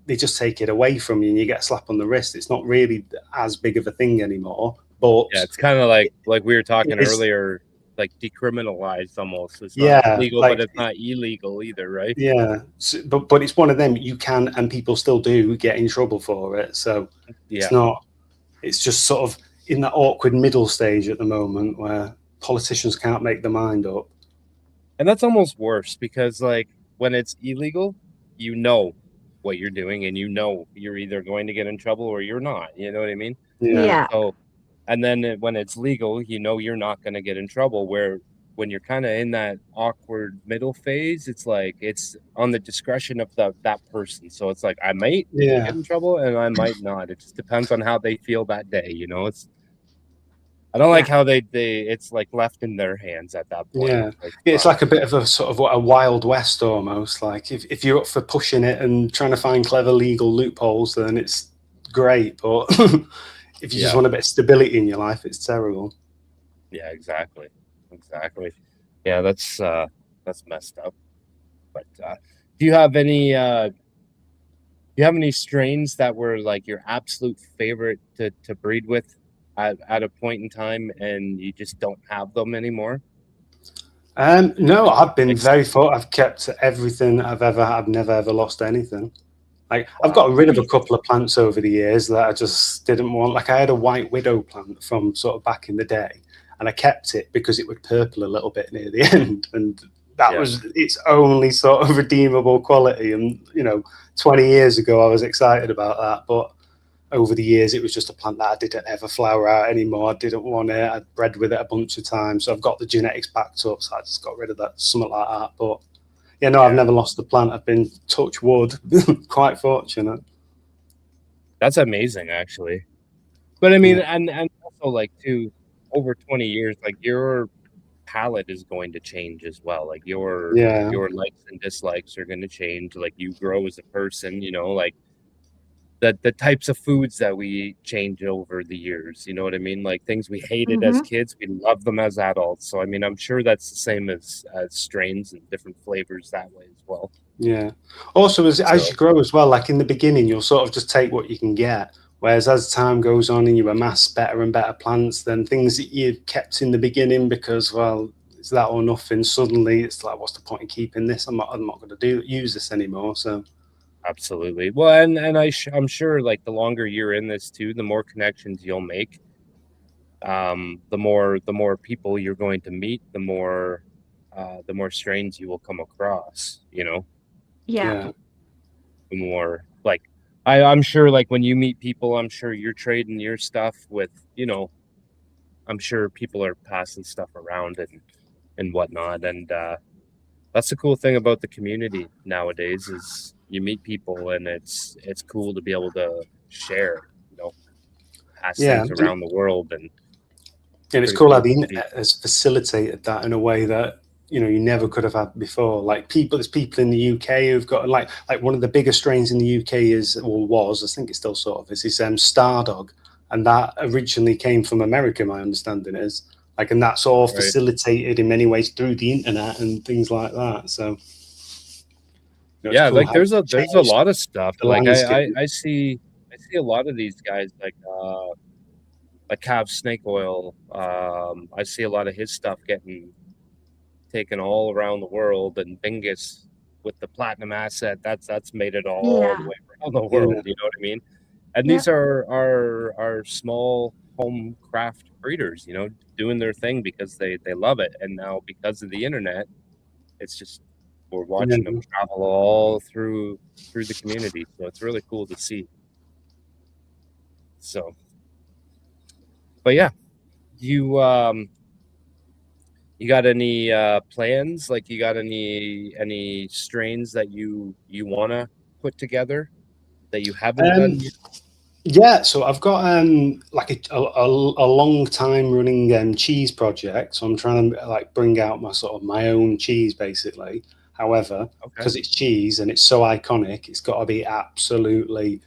they just take it away from you and you get a slap on the wrist. It's not really as big of a thing anymore. But Yeah, it's kind of like we were talking it's earlier, like decriminalized almost. It's not yeah, legal, but like it's not illegal either, right? yeah, but it's one of them you can and people still do get in trouble for it. So it's Yeah. not. It's just sort of in that awkward middle stage at the moment where politicians can't make their mind up. And that's almost worse because like when it's illegal, you know what you're doing and you know you're either going to get in trouble or you're not. You know what I mean? Yeah, Yeah. So, and then when it's legal, you know you're not going to get in trouble. Where when you're kind of in that awkward middle phase, it's like it's on the discretion of that person. So it's like I might yeah, get in trouble and I might not. It just depends on how they feel that day. You know, it's I don't like Yeah. how they it's like left in their hands at that point. yeah. It's like It's fuck. like a bit of a sort of a wild west almost. Like if you're up for pushing it and trying to find clever legal loopholes, then it's great. But if you just Yeah. want a bit of stability in your life, it's terrible. Yeah, exactly. Exactly. Yeah, that's messed up. But do you have any do you have any strains that were like your absolute favorite to breed with at a point in time and you just don't have them anymore? No, I've been Like very fortunate. I've kept everything I've ever had. I've never ever lost anything. Like I've wow. got rid of a couple of plants over the years that I just didn't want. Like I had a white widow plant from sort of back in the day, and I kept it because it would purple a little bit near the end, and that Yeah. was its only sort of redeemable quality. And you know, 20 years ago, I was excited about that, but over the years, it was just a plant that I didn't ever flower out anymore. I didn't want it. I'd bred with it a bunch of times, so I've got the genetics backed up. So I just got rid of that, something like that. But yeah, no, I've Yeah. never lost the plant. I've been touch wood, quite fortunate. That's amazing actually. But I mean Yeah, and also like too over 20 years like your palate is going to change as well. Like yeah, your likes and dislikes are going to change. Like you grow as a person, you know, like the types of foods that we eat change over the years. You know what I mean? Like things we hated as Mhm. kids, we love them as adults. So I mean, I'm sure that's the same as strains and different flavors that way as well. yeah. Also, as So you grow as well, like in the beginning, you'll sort of just take what you can get. Whereas as time goes on and you amass better and better plants, then things that you kept in the beginning because, well, it's that or nothing. Suddenly, it's like, what's the point in keeping this? I'm not going to use this anymore. So absolutely. Well, and I'm sure like the longer you're in this too, the more connections you'll make. The more people you're going to meet, the more strains you will come across. You know, Yeah. yeah, the more like I'm sure like when you meet people, I'm sure you're trading your stuff with, you know, I'm sure people are passing stuff around and whatnot. And that's the cool thing about the community nowadays is you meet people and it's cool to be able to share, you know, pass yeah. things around the world and And it's pretty cool how cool the to see. internet has facilitated that in a way that you know you never could have had before. Like there's people in the UK who've got like one of the biggest strains in the UK is or was, I think it still sort of is Stardog, and that originally came from America. My understanding is like, and that's all Right. facilitated in many ways through the internet and things like that. So you know, it's Yeah, cool like how it's there's a changed lot of stuff. the Like landscape. I see a lot of these guys like Cav Snake Oil. I see a lot of his stuff getting taken all around the world, and Bingus with the platinum asset, that's made it all the Yeah. way around the Yeah, world. You know what I mean? And Yep. these are small home craft breeders, you know, doing their thing because they love it. And now because of the internet, it's just we're watching them yeah, travel all through the community. So it's really cool to see. So, but yeah, you You got any plans? Like, you got any strains that you want to put together that you haven't done yet? Yeah, so I've got like a long time running cheese project. So I'm trying to like bring out my sort of my own cheese basically. However, Okay. because it's cheese and it's so iconic, it's got to be absolutely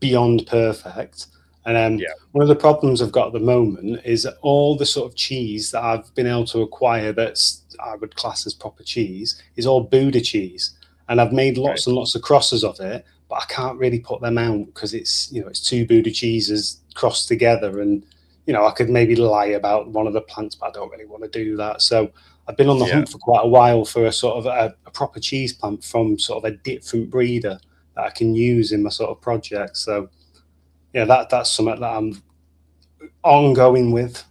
beyond perfect. And Yeah. one of the problems I've got at the moment is that all the sort of cheese that I've been able to acquire that's I would class as proper cheese is all Boudica cheese, and I've made Right. lots and lots of crosses of it, but I can't really put them out because it's it's two Boudica cheeses crossed together, and I could maybe lie about one of the plants, but I don't really want to do that. So I've been on the Yeah. hunt for quite a while for a sort of a proper cheese plant from sort of a different breeder that I can use in my sort of project. So yeah, that's something that I'm ongoing with.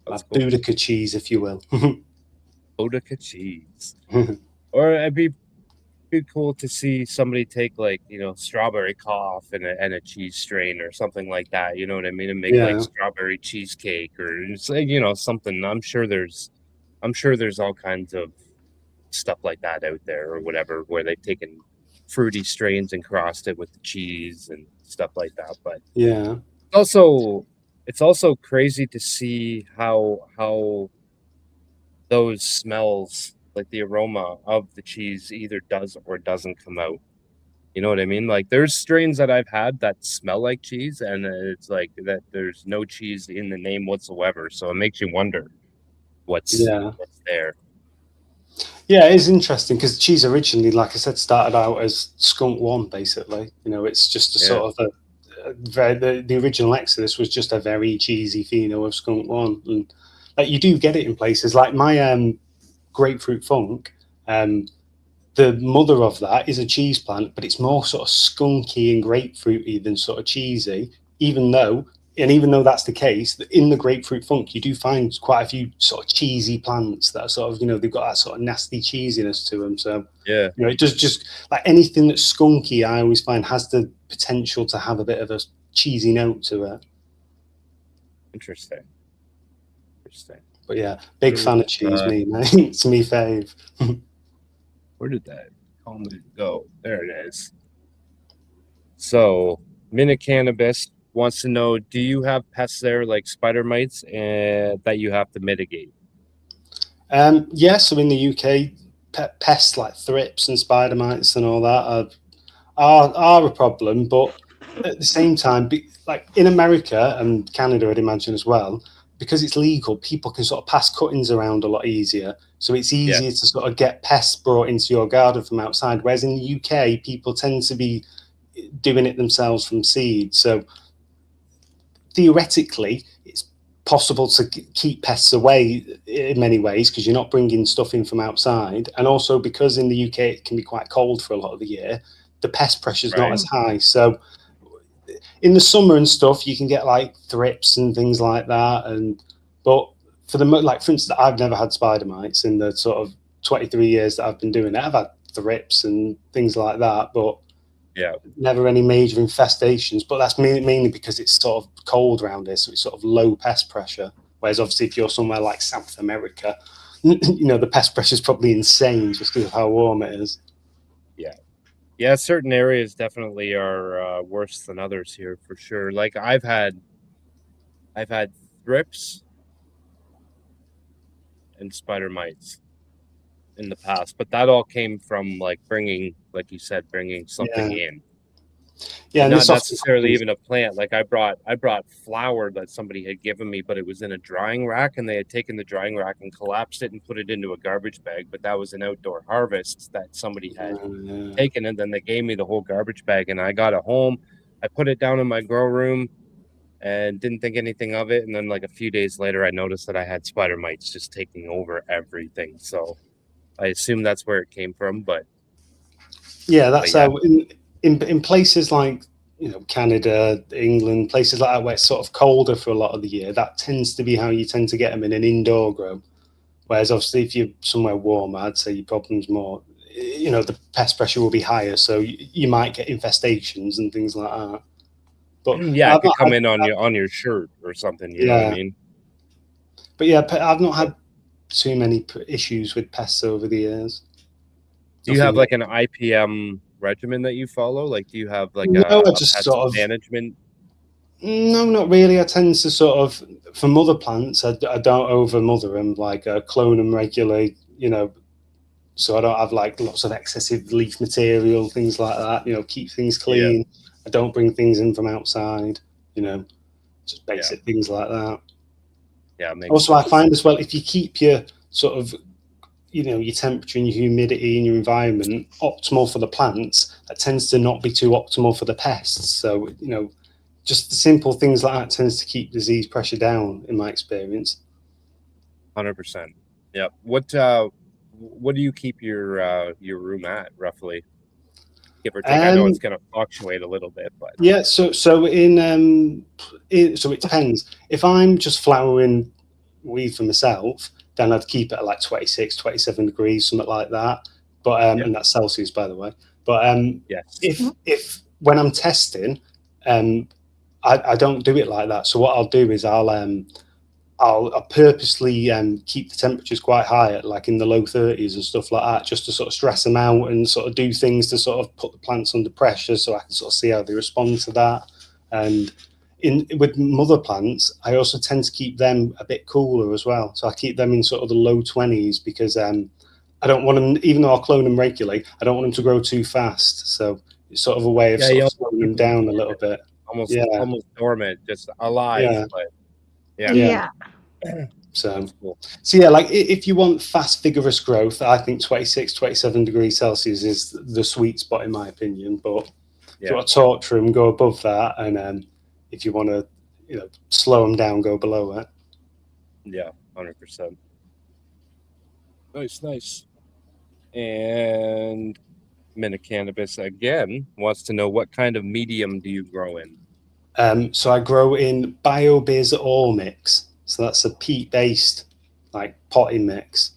My That's cool. Boudica cheese, if you will. Boudica cheese. Or it'd be cool to see somebody take, like, strawberry cough and a cheese strain or something like that. You know what I mean? And make like Yeah, strawberry cheesecake, or it's like, something. I'm sure there's all kinds of stuff like that out there, or whatever, where they've taken fruity strains and crossed it with the cheese and stuff like that. But yeah, also, it's also crazy to see how those smells, like the aroma of the cheese, either does or doesn't come out. You know what I mean? Like, there's strains that I've had that smell like cheese, and it's like that there's no cheese in the name whatsoever. So it makes you wonder what's yeah. there. Yeah, it is interesting because cheese originally, like I said, started out as skunk one, basically. It's just a Yeah. sort of the original Exodus was just a very cheesy pheno of skunk one. And like you do get it in places like my grapefruit funk. The mother of that is a cheese plant, but it's more sort of skunky and grapefruity than sort of cheesy. Even though that's the case, in the grapefruit funk, you do find quite a few sort of cheesy plants that are sort of, they've got that sort of nasty cheesiness to them. So, Yeah. it does just like anything that's skunky, I always find has the potential to have a bit of a cheesy note to it. Interesting. Interesting. But yeah, big fan of cheese, me, mate. It's me fave. Where did that comment go? There it is. So, Minute Cannabis wants to know, do you have pests there like spider mites that you have to mitigate? Yeah, so in the UK, pests like thrips and spider mites and all that are a problem, but at the same time, like in America and Canada, I'd imagine as well, because it's legal, people can sort of pass cuttings around a lot easier. So it's easier to sort of get pests brought into your garden from outside. Whereas in the UK, people tend to be doing it themselves from seed. So theoretically, it's possible to keep pests away in many ways because you're not bringing stuff in from outside, and also because in the UK it can be quite cold for a lot of the year, the pest pressure is not as high. So in the summer and stuff, you can get like thrips and things like that, but for instance, I've never had spider mites in the sort of 23 years that I've been doing it. I've had thrips and things like that, but Yeah. never any major infestations. But that's mainly because it's sort of cold around here, so it's sort of low pest pressure. Whereas obviously if you're somewhere like South America, the pest pressure is probably insane just because of how warm it is. Yeah. Yeah, certain areas definitely are worse than others here, for sure. Like, I've had thrips and spider mites in the past, but that all came from, like, like you said, bringing something Yeah, in. yeah, And and not this often necessarily happens. even a plant. Like, I brought flour that somebody had given me, but it was in a drying rack, and they had taken the drying rack and collapsed it and put it into a garbage bag. But that was an outdoor harvest that somebody had Yeah. taken, and then they gave me the whole garbage bag, and I got it home. I put it down in my grow room and didn't think anything of it. And then, like, a few days later, I noticed that I had spider mites just taking over everything. So I assume that's where it came from. But Yeah, that's yeah. how in places like Canada, England, places like that where it's sort of colder for a lot of the year. That tends to be how you tend to get them in an indoor grow. Whereas obviously, if you're somewhere warm, I'd say your problem's more. The pest pressure will be higher, so you might get infestations and things like that. But Yeah, it I've could not come had, in on your shirt or something. You know what I yeah, mean? but yeah, I've not So, had too many issues with pests over the years. Do you have like an IPM regimen that you follow? Like, do you have like No, a I just pest sort of management? No, not really. I tend to sort of, for mother plants, I don't over mother them, like clone them regularly, so I don't have like lots of excessive leaf material, things like that, keep things clean. I don't bring things in from outside, just basic things like that. Yeah. Also, I find as well, if you keep your sort of, your temperature and your humidity in your environment optimal for the plants, that tends to not be too optimal for the pests. So, just the simple things like that tends to keep disease pressure down, in my experience. 100%. Yeah. What do you keep your room at roughly, give or take? I know it's going to fluctuate a little bit, but yeah. So it depends. If I'm just flowering weed for myself, then I'd keep it at like 26, 27 degrees, something like that. But and that's Celsius, by the way. But yes. if when I'm testing, I don't do it like that. So what I'll do is I'll purposely keep the temperatures quite high, at like in the low 30s and stuff like that, just to sort of stress them out and sort of do things to sort of put the plants under pressure, so I can sort of see how they respond to that. And with mother plants, I also tend to keep them a bit cooler as well. So I keep them in sort of the low 20s because I don't want them, even though I'll clone them regularly, I don't want them to grow too fast. So it's sort of a way of sort of slowing them down a little bit. Almost dormant, just alive. But yeah. So yeah, like if you want fast, vigorous growth, I think 26, 27 degrees Celsius is the sweet spot, in my opinion. But if you want to torture them, go above that, and if you want to, slow them down, go below it. Yeah, 100%. Nice. And Minute Cannabis again wants to know, what kind of medium do you grow in? So I grow in BioBiz All Mix. So that's a peat-based, like, potting mix.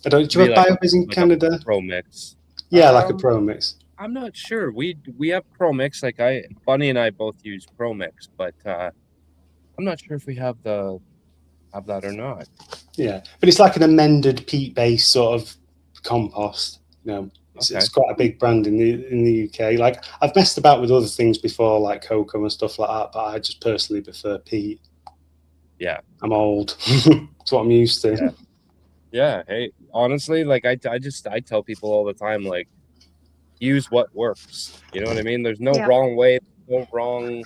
Do you have BioBiz in Canada? Pro mix. Yeah, like a Pro Mix. I'm not sure. We have Pro Mix. Like Bunny and I both use Pro Mix, but I'm not sure if we have that or not. Yeah, but it's like an amended peat-based sort of compost. It's quite a big brand in the UK. Like, I've messed about with other things before, like cocoa and stuff like that, but I just personally prefer peat. Yeah, I'm old. That's what I'm used to. Yeah. Hey, honestly, like I tell people all the time, like, use what works. You know what I mean? There's no wrong way, no wrong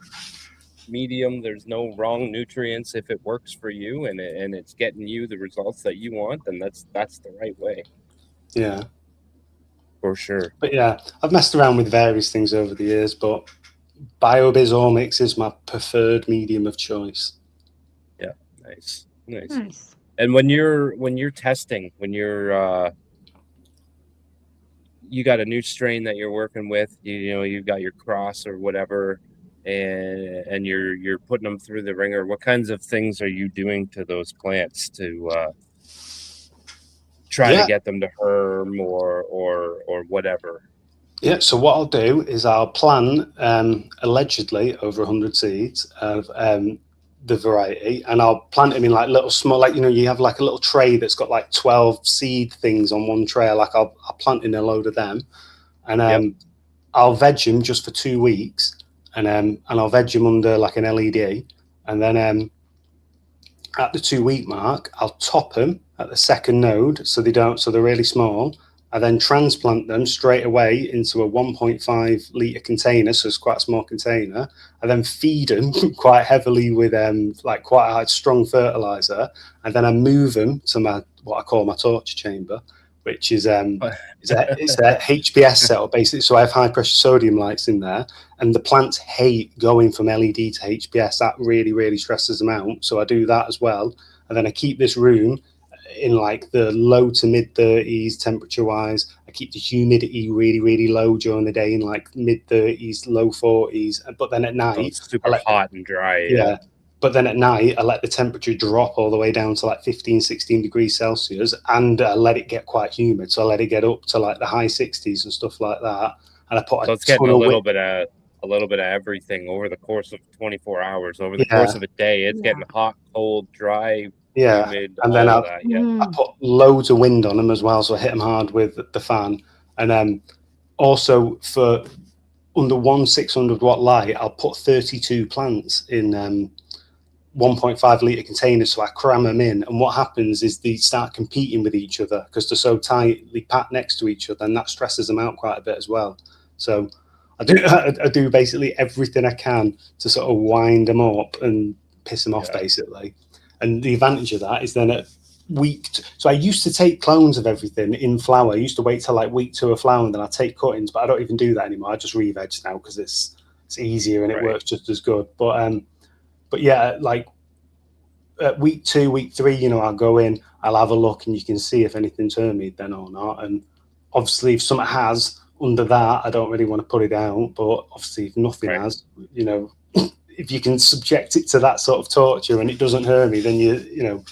medium. There's no wrong nutrients. If it works for you and it's getting you the results that you want, then that's the right way. Yeah, for sure. But yeah, I've messed around with various things over the years, but BioBiz All Mix is my preferred medium of choice. Yeah, nice. And when you're testing, when you're you got a new strain that you're working with, you've got your cross or whatever, and you're putting them through the ringer, what kinds of things are you doing to those plants to try to get them to herm or whatever? Yeah, so what I'll do is I'll plant allegedly over 100 seeds of the variety, and I'll plant them in like little small, like, you have like a little tray that's got like 12 seed things on one tray. Like I'll plant in a load of them, and I'll veg them just for 2 weeks, and I'll veg them under like an LED, and then at the 2 week mark I'll top them at the second node so they're really small. I then transplant them straight away into a 1.5 litre container, so it's quite a small container. I then feed them quite heavily with like quite a strong fertilizer, and then I move them to what I call my torture chamber, which is it's a HPS setup basically. So I have high pressure sodium lights in there, and the plants hate going from LED to HPS. That really, really stresses them out. So I do that as well, and then I keep this room in like the low to mid 30s temperature wise. I keep the humidity really, really low during the day in like mid 30s, low 40s. But then at night, it's super hot and dry. Yeah. But then at night, I let the temperature drop all the way down to like 15, 16 degrees Celsius, and I let it get quite humid. So I let it get up to like the high 60s and stuff like that. And I put so it's getting a little bit of everything over the course of 24 hours. Over the course of a day, it's getting hot, cold, dry. Yeah, humid, and then all I of that. Yeah. I put loads of wind on them as well, so I hit them hard with the fan. And also for under 1/600 watt light, I'll put 32 plants in 1.5 litre containers, so I cram them in. And what happens is they start competing with each other because they're so tightly packed next to each other, and that stresses them out quite a bit as well. So I do basically everything I can to sort of wind them up and piss them off, basically. And the advantage of that is then at so I used to take clones of everything in flower. I used to wait till like week 2 of flower, and then I take cuttings, but I don't even do that anymore. I just re-veg now because it's easier and it works just as good. But yeah, like at week 2, week 3, you know, I'll go in, I'll have a look, and you can see if anything's hermied then or not. And obviously, if something has under that, I don't really want to put it out. But obviously, if nothing has, you know, if you can subject it to that sort of torture and it doesn't hurt me, then you know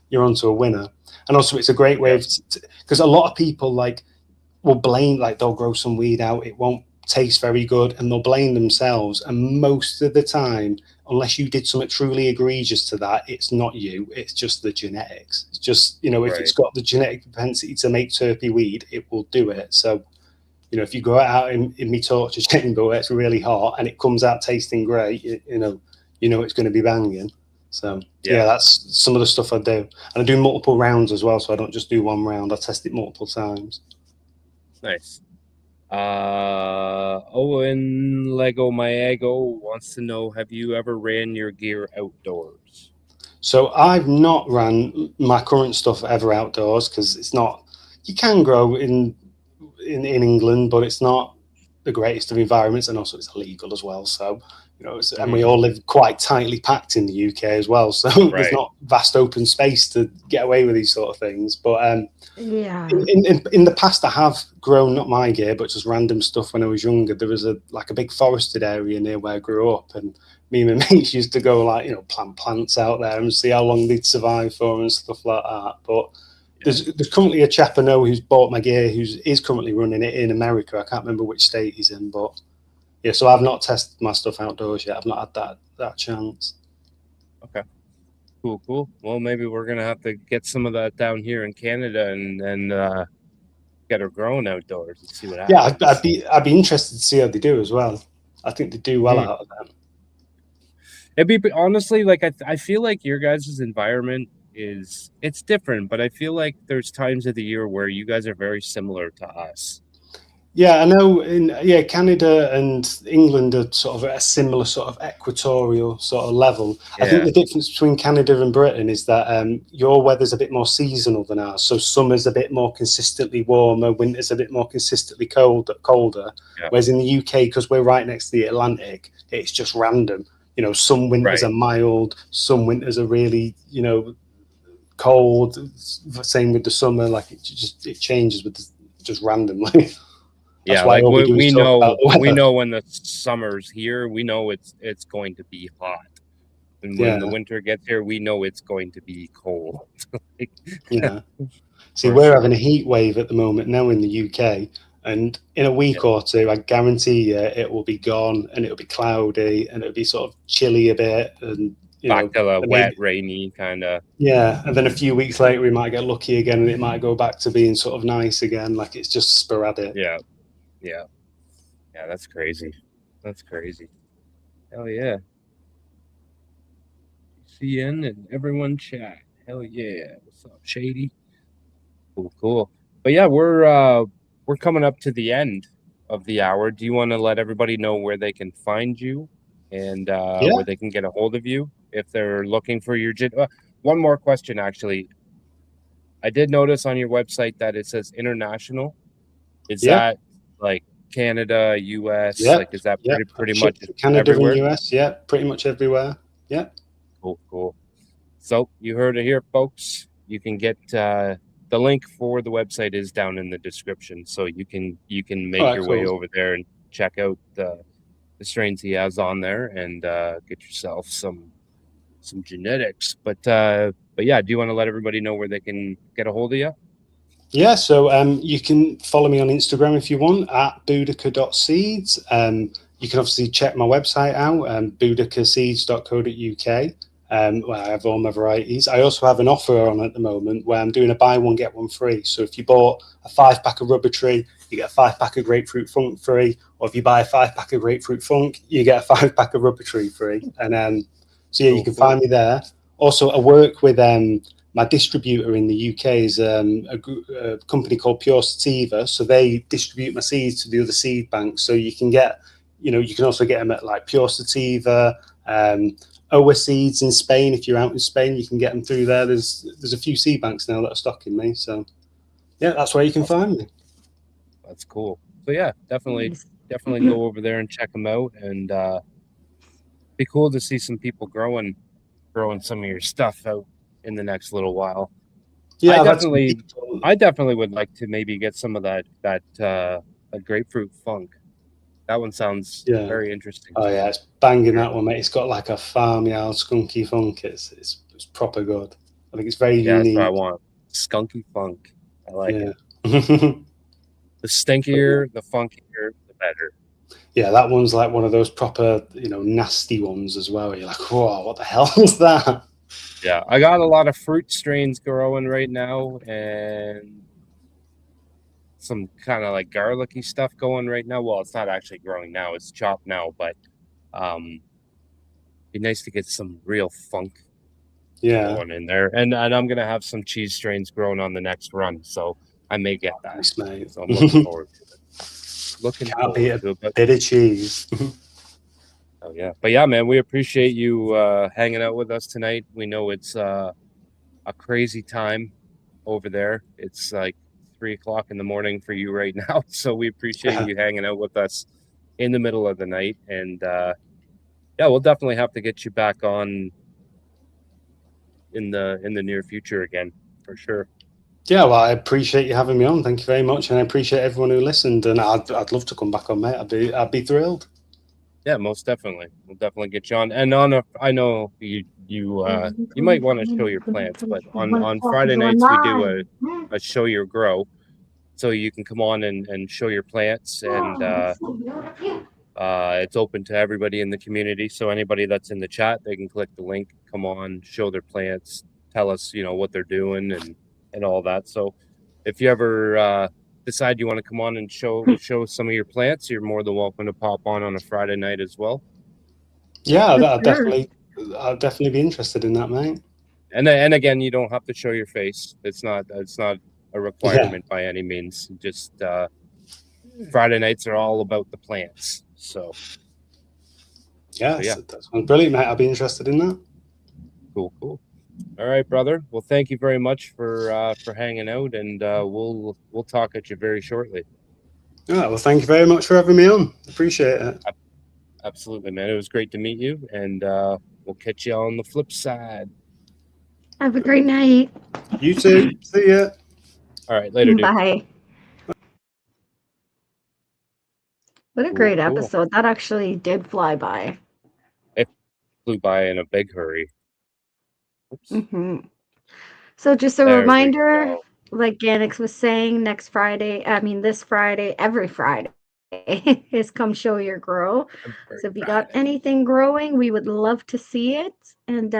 you're onto a winner. And also, it's a great way because a lot of people like will blame, like they'll grow some weed out, it won't taste very good, and they'll blame themselves. And most of the time, unless you did something truly egregious to that, it's not you, it's just the genetics. It's just, you know, if it's got the genetic propensity to make terpy weed, it will do it. So, you know, if you go out in me torture chamber where it's really hot and it comes out tasting great, you know it's going to be banging. So yeah, that's some of the stuff I do. And I do multiple rounds as well, so I don't just do one round, I test it multiple times. Nice. Owen Lego Maego wants to know, have you ever ran your gear outdoors? So I've not ran my current stuff ever outdoors because it's not, you can grow in England, but it's not the greatest of environments, and also it's illegal as well. So, you know, and we all live quite tightly packed in the UK as well. So there's not vast open space to get away with these sort of things. But yeah, in the past, I have grown, not my gear, but just random stuff when I was younger. There was a big forested area near where I grew up, and me and my mates used to go, like, you know, plant plants out there and see how long they'd survive for and stuff like that. But there's currently a chap I know who's bought my gear, is currently running it in America. I can't remember which state he's in, but yeah, so I've not tested my stuff outdoors yet. I've not had that chance. Okay. Cool. Well, maybe we're gonna have to get some of that down here in Canada and get her growing outdoors and see what happens. Yeah, I'd be interested to see how they do as well. I think they do well out of them. It'd be honestly, like, I feel like your guys' environment it's different, but I feel like there's times of the year where you guys are very similar to us. Yeah, I know. Canada and England are sort of at a similar sort of equatorial sort of level. I think the difference between Canada and Britain is that your weather's a bit more seasonal than ours. So summer's a bit more consistently warmer, winter's a bit more consistently colder. Whereas in the UK, because we're right next to the Atlantic, it's just random. You know, some winters are mild, some winters are really, you know, cold. Same with the summer, like it changes with just randomly. Yeah, like we know when the summer's here, we know it's going to be hot, and when the winter gets here, we know it's going to be cold. See, we're having a heat wave at the moment now in the UK, and in a week or two, I guarantee you, it will be gone, and it'll be cloudy, and it'll be sort of chilly a bit, and back to a wet, rainy kind of. Yeah, and then a few weeks later, we might get lucky again, and it might go back to being sort of nice again. Like it's just sporadic. Yeah, that's crazy. Hell yeah. CN and everyone chat. Hell yeah. What's up, Shady? Cool. But yeah, we're coming up to the end of the hour. Do you want to let everybody know where they can find you and where they can get a hold of you if they're looking for your one more question, actually. I did notice on your website that it says international. Is that like Canada, US? Like, is that pretty much Canada everywhere? and US? Yeah, pretty much everywhere. Yeah. Cool. So you heard it here, folks. You can get the link for the website is down in the description, so you can make your way over there and check out the strains he has on there and get yourself some genetics. But yeah, do you want to let everybody know where they can get a hold of you? Yeah, so you can follow me on Instagram if you want at boudica.seeds. You can obviously check my website out, boudicaseeds.co.uk. where I have all my varieties. I also have an offer on at the moment where I'm doing a buy one get one free. So if you bought a 5-pack of Rubber Tree, you get a 5-pack of Grapefruit Funk free, or if you buy a 5-pack of Grapefruit Funk, you get a 5-pack of Rubber Tree free. And so yeah, you can find me there. Also, I work with my distributor in the UK is a company called Pure Sativa. So they distribute my seeds to the other seed banks. So you can get, you can also get them at like Pure Sativa, Oa Seeds in Spain. If you're out in Spain, you can get them through there. There's a few seed banks now that are stocking me. So yeah, that's where you can find me. That's cool. So yeah, definitely go over there and check them out, and be cool to see some people growing some of your stuff out in the next little while. Yeah, I definitely would like to maybe get some of that grapefruit funk. That one sounds very interesting. Oh yeah, it's banging, that one, mate. It's got like a farmyard skunky funk. It's proper good. I think it's very unique. That's what I want. Skunky funk. I like it. The stinkier, the funkier, the better. Yeah, that one's like one of those proper, nasty ones as well. You're like, whoa, what the hell is that? Yeah, I got a lot of fruit strains growing right now, and some kind of like garlicky stuff going right now. Well, it's not actually growing now; it's chopped now. But be nice to get some real funk going in there. And I'm gonna have some cheese strains growing on the next run, so I may get that. Nice, mate. So I'm looking forward to it. Can't beat a bit of cheese. Oh yeah, but yeah, man, we appreciate you hanging out with us tonight. We know it's a crazy time over there. It's like 3 o'clock in the morning for you right now, so we appreciate you hanging out with us in the middle of the night. And yeah, we'll definitely have to get you back on in the near future again, for sure. Yeah, well, I appreciate you having me on. Thank you very much, and I appreciate everyone who listened. And I'd love to come back on, mate. I'd be thrilled. Yeah, most definitely. We'll definitely get you on. And I know you might want to show your plants, but on Friday nights we do a show your grow, so you can come on and show your plants, and it's open to everybody in the community. So anybody that's in the chat, they can click the link, come on, show their plants, tell us what they're doing and all that. So if you ever decide you want to come on and show some of your plants, you're more than welcome to pop on a Friday night as well. Yeah, I'll definitely be interested in that, mate. And again, you don't have to show your face. It's not a requirement by any means. Just Friday nights are all about the plants. So yeah, that sounds brilliant, mate. I'll be interested in that. Cool. All right, brother. Well, thank you very much for hanging out, and we'll talk at you very shortly. All right. Well, thank you very much for having me on. Appreciate it. Absolutely, man. It was great to meet you, and we'll catch you on the flip side. Have a great night. You too. See ya. All right, later, dude. Bye. What a great episode. That actually did fly by. It flew by in a big hurry. So just a reminder, like Ganix was saying, this Friday, every Friday is Come Show Your Grow. So if you got anything growing, we would love to see it. And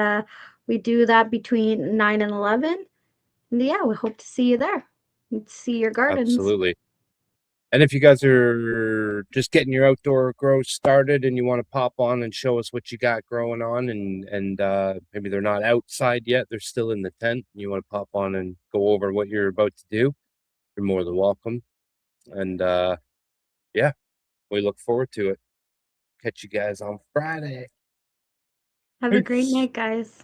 we do that between 9 and 11. And yeah, we hope to see you there and see your gardens. Absolutely. And if you guys are just getting your outdoor grow started and you want to pop on and show us what you got growing on, and maybe they're not outside yet, they're still in the tent, and you want to pop on and go over what you're about to do, you're more than welcome. And yeah, we look forward to it. Catch you guys on Friday. Have a great night, guys.